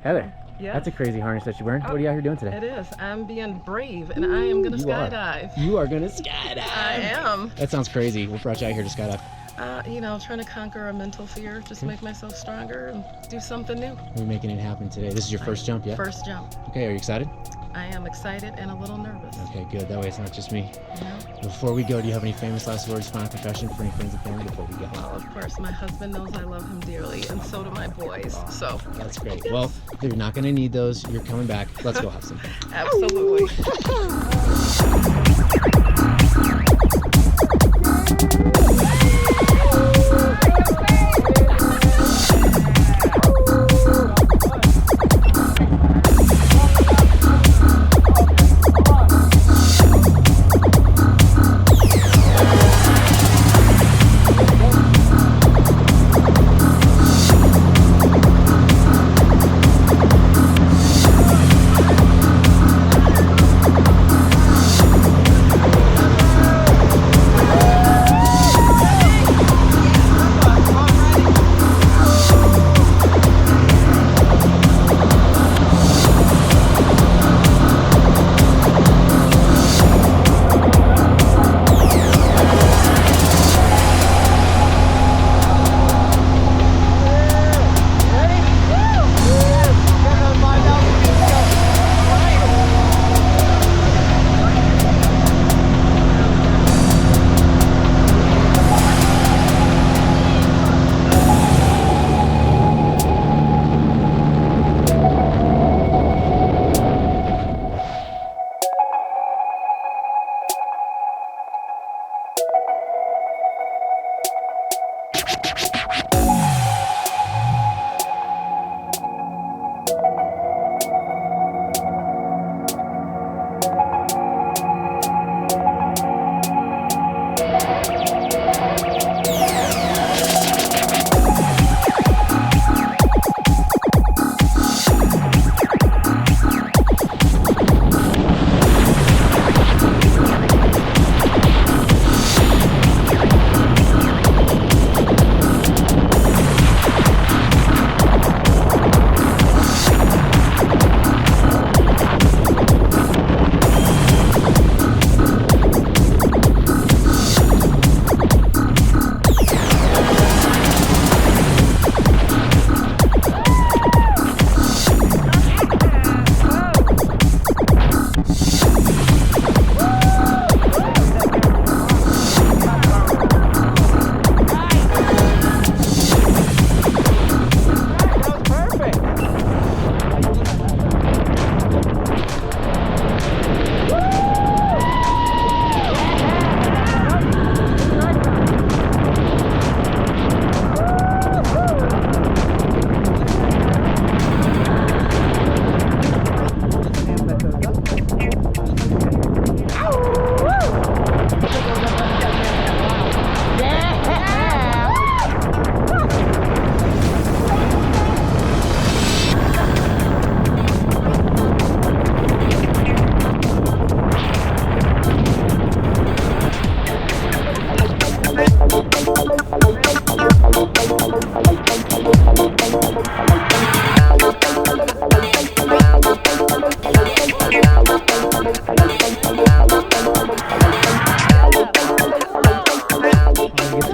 Heather, Yes. that's a crazy harness that you're wearing. What are you out here doing today? It is. I'm being brave, and I am going to skydive. You are going to skydive. I am. That sounds crazy. What brought you out here to skydive? You know, trying to conquer a mental fear, just make myself stronger and do something new. We're making it happen today. This is your first jump, yeah? First jump. Okay, are you excited? I am excited and a little nervous. Okay, good. That way it's not just me. Yeah. Before we go, do you have any famous last words, final confession for any friends and family before we go? Well, of course, my husband knows I love him dearly, and so do my boys. So That's great. Well, you're not going to need those. You're coming back. Let's go have some fun. absolutely.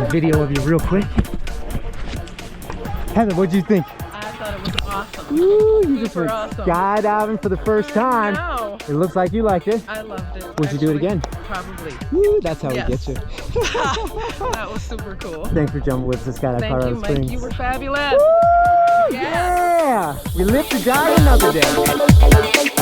Video of you real quick. Heather, what'd you think? I thought it was awesome. Ooh, you just went awesome. skydiving for the first time. No, It looks like you liked it. I loved it. Would you do it again? Probably. Ooh, that's how Yes. we get you. That was super cool. Thanks for jumping with us to Skydive Thank you, Colorado Mike. Springs. You were fabulous. Woo! Yes. Yeah! We live to die another day.